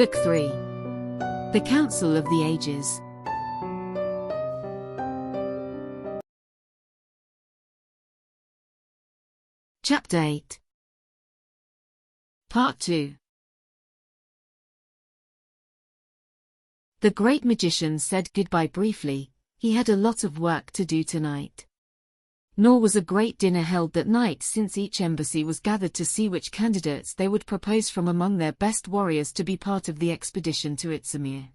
Book 3. The Council of the Ages. Chapter 8. Part 2. The great magician said goodbye briefly. He had a lot of work to do tonight. Nor was a great dinner held that night, since each embassy was gathered to see which candidates they would propose from among their best warriors to be part of the expedition to Itzamir.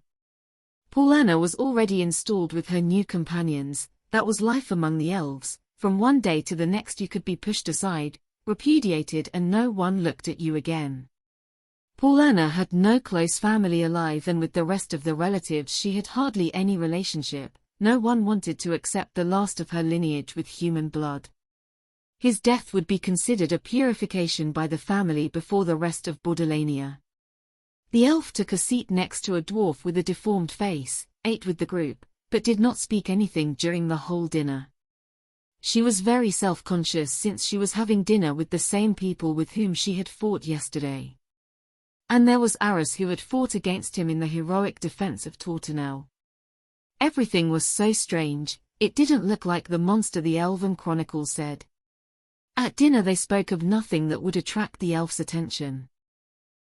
Paulana was already installed with her new companions. That was life among the elves. From one day to the next you could be pushed aside, repudiated, and no one looked at you again. Paulana had no close family alive, and with the rest of the relatives she had hardly any relationship. No one wanted to accept the last of her lineage with human blood. His death would be considered a purification by the family before the rest of Bordalania. The elf took a seat next to a dwarf with a deformed face, ate with the group, but did not speak anything during the whole dinner. She was very self-conscious, since she was having dinner with the same people with whom she had fought yesterday. And there was Aris, who had fought against him in the heroic defense of Tortanel. Everything was so strange. It didn't look like the monster the Elven Chronicles said. At dinner they spoke of nothing that would attract the elf's attention.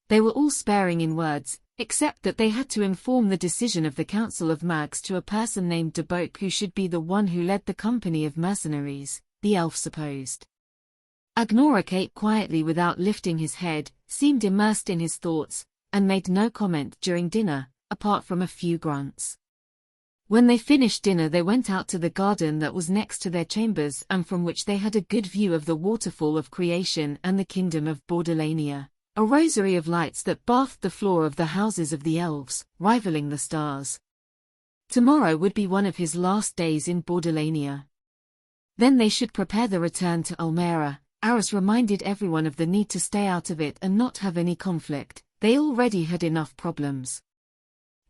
They were all sparing in words, except that they had to inform the decision of the Council of Mags to a person named Deboke, who should be the one who led the company of mercenaries, the elf supposed. Agnorak ate quietly without lifting his head, seemed immersed in his thoughts, and made no comment during dinner, apart from a few grunts. When they finished dinner they went out to the garden that was next to their chambers, and from which they had a good view of the waterfall of creation and the kingdom of Bordalania, a rosary of lights that bathed the floor of the houses of the elves, rivaling the stars. Tomorrow would be one of his last days in Bordalania. Then they should prepare the return to Almera. Aris reminded everyone of the need to stay out of it and not have any conflict. They already had enough problems.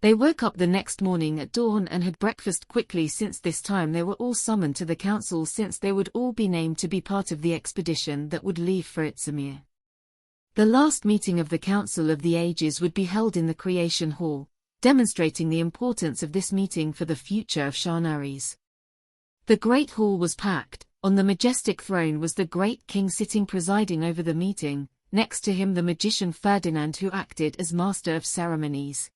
They woke up the next morning at dawn and had breakfast quickly, since this time they were all summoned to the council, since they would all be named to be part of the expedition that would leave for Itzamir. The last meeting of the Council of the Ages would be held in the Creation Hall, demonstrating the importance of this meeting for the future of Shanaris. The great hall was packed. On the majestic throne was the great king sitting presiding over the meeting, next to him the magician Ferdinand, who acted as master of ceremonies.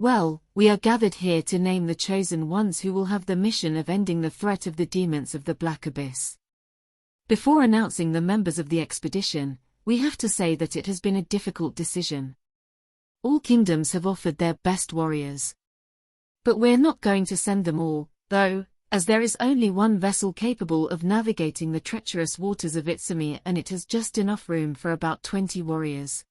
Well, we are gathered here to name the chosen ones who will have the mission of ending the threat of the demons of the Black Abyss. Before announcing the members of the expedition, we have to say that it has been a difficult decision. All kingdoms have offered their best warriors. But we're not going to send them all, though, as there is only one vessel capable of navigating the treacherous waters of Itzamir, and it has just enough room for about 20 warriors.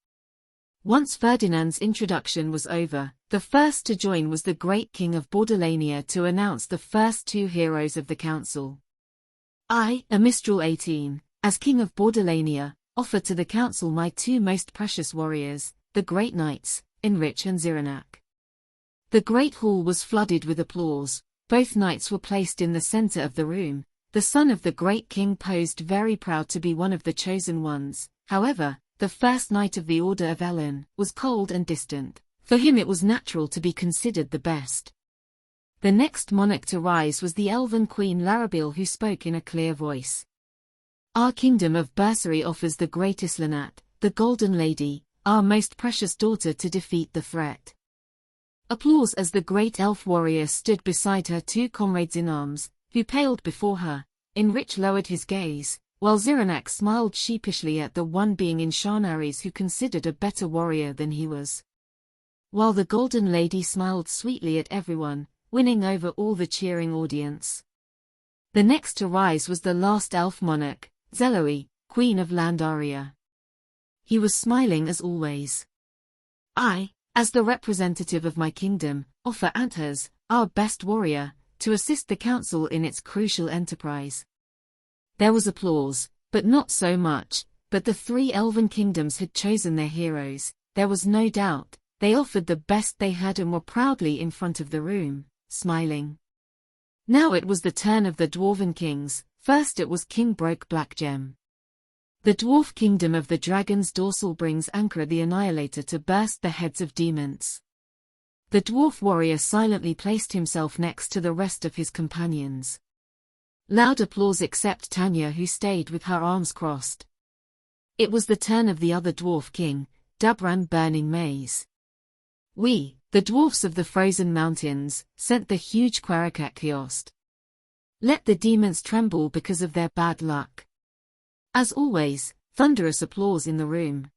Once Ferdinand's introduction was over, the first to join was the great king of Bordalania to announce the first two heroes of the council. I, a Mistral 18, as king of Bordalania, offer to the council my two most precious warriors, the great knights, Inrich and Ziranak. The great hall was flooded with applause. Both knights were placed in the center of the room. The son of the great king posed very proud to be one of the chosen ones. However, the first knight of the Order of Ellen was cold and distant. For him it was natural to be considered the best. The next monarch to rise was the elven queen Larabil, who spoke in a clear voice. Our kingdom of Bursary offers the great Islanat, the Golden Lady, our most precious daughter, to defeat the threat. Applause as the great elf warrior stood beside her two comrades in arms, who paled before her. Inrich lowered his gaze, while Ziranak smiled sheepishly at the one being in Shanaris who considered a better warrior than he was. While the Golden Lady smiled sweetly at everyone, winning over all the cheering audience. The next to rise was the last elf monarch, Zeloi, Queen of Landaria. He was smiling as always. I, as the representative of my kingdom, offer Antas, our best warrior, to assist the council in its crucial enterprise. There was applause, but not so much. But the three elven kingdoms had chosen their heroes. There was no doubt. They offered the best they had and were proudly in front of the room, smiling. Now it was the turn of the dwarven kings. First it was King Broke Blackgem. The dwarf kingdom of the dragon's dorsal brings Ankara the Annihilator to burst the heads of demons. The dwarf warrior silently placed himself next to the rest of his companions. Loud applause except Tanya, who stayed with her arms crossed. It was the turn of the other dwarf king, Dabran Burning Maze. We, the dwarfs of the frozen mountains, sent the huge Kwarakakiost. Let the demons tremble because of their bad luck. As always, thunderous applause in the room.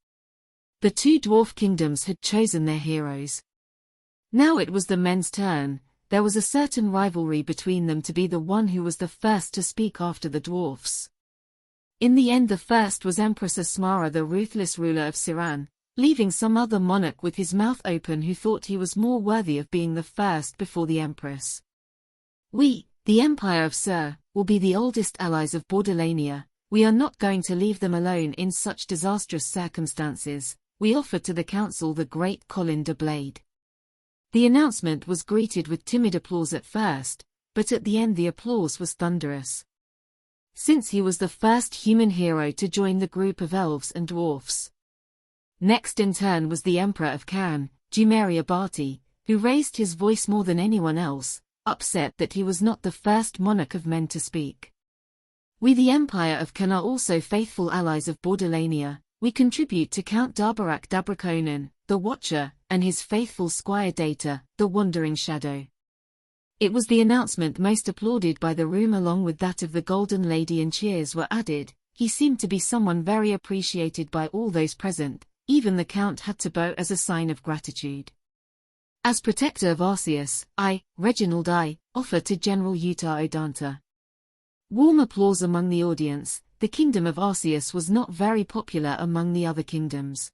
The two dwarf kingdoms had chosen their heroes. Now it was the men's turn. There was a certain rivalry between them to be the one who was the first to speak after the dwarfs. In the end, the first was Empress Asmara, the ruthless ruler of Siran, leaving some other monarch with his mouth open who thought he was more worthy of being the first before the empress. We, the Empire of Sur, will be the oldest allies of Bordalania. We are not going to leave them alone in such disastrous circumstances. We offer to the council the great Colin de Blade. The announcement was greeted with timid applause at first, but at the end the applause was thunderous. Since he was the first human hero to join the group of elves and dwarfs. Next in turn was the Emperor of Karan, Jumeria Bati, who raised his voice more than anyone else, upset that he was not the first monarch of men to speak. We, the Empire of Khan, are also faithful allies of Bordalania. We contribute to Count Darbarak Dabrakonan, the Watcher, and his faithful squire Data, the Wandering Shadow. It was the announcement most applauded by the room, along with that of the Golden Lady, and cheers were added. He seemed to be someone very appreciated by all those present. Even the Count had to bow as a sign of gratitude. As protector of Arceus, Reginald offer to General Utah Odanta. Warm applause among the audience. The kingdom of Arceus was not very popular among the other kingdoms.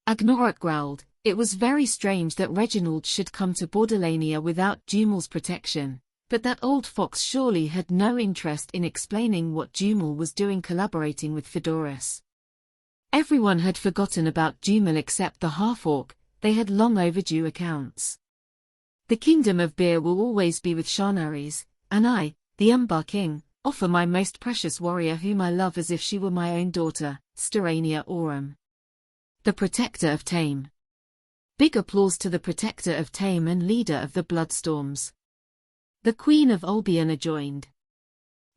Agnorak growled. It was very strange that Reginald should come to Bordalania without Jumal's protection, but that old fox surely had no interest in explaining what Jumal was doing collaborating with Fedoras. Everyone had forgotten about Jumal except the half-orc. They had long overdue accounts. The kingdom of Beer will always be with Shanaris, and I, the Umbar king, offer my most precious warrior whom I love as if she were my own daughter, Sterania Aurum. The protector of Tame. Big applause to the protector of Tame and leader of the Bloodstorms. The Queen of Albion joined.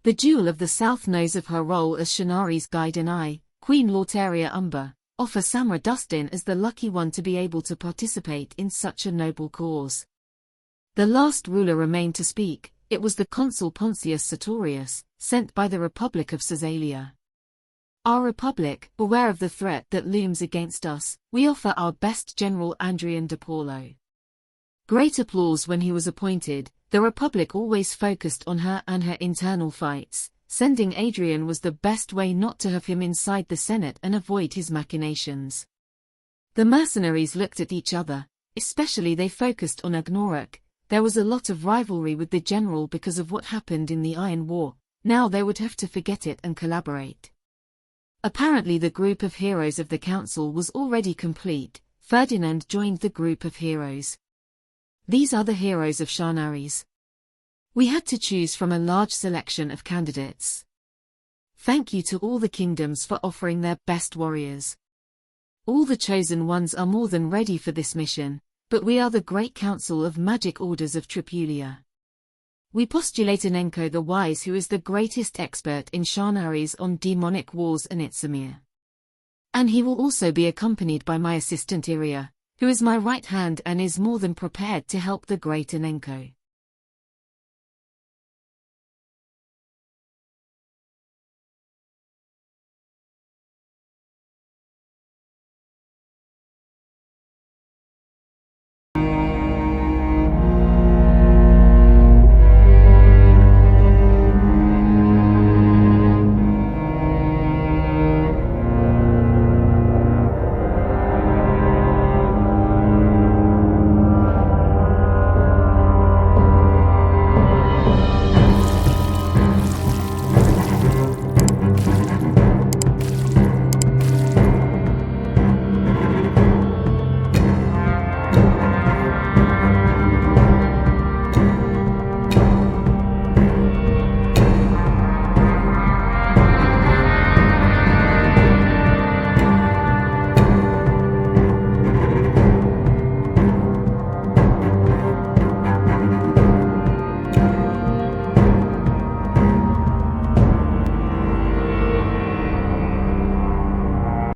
The jewel of the south knows of her role as Shanaris' guide, and I, Queen Lautaria Umber, offer Samra Dustin as the lucky one to be able to participate in such a noble cause. The last ruler remained to speak. It was the consul Pontius Sartorius, sent by the Republic of Caesarea. Our Republic, aware of the threat that looms against us, we offer our best General Andrian de Paulo. Great applause when he was appointed. The Republic always focused on her and her internal fights. Sending Adrian was the best way not to have him inside the Senate and avoid his machinations. The mercenaries looked at each other, especially they focused on Agnorak. There was a lot of rivalry with the general because of what happened in the Iron War. Now they would have to forget it and collaborate. Apparently the group of heroes of the council was already complete. Ferdinand joined the group of heroes. These are the heroes of Shanaris. We had to choose from a large selection of candidates. Thank you to all the kingdoms for offering their best warriors. All the chosen ones are more than ready for this mission, but we are the Great Council of Magic Orders of Tripulia. We postulate Anenko the Wise, who is the greatest expert in Shanaris on demonic wars, and Itzamir. And he will also be accompanied by my assistant Iria, who is my right hand and is more than prepared to help the great Anenko.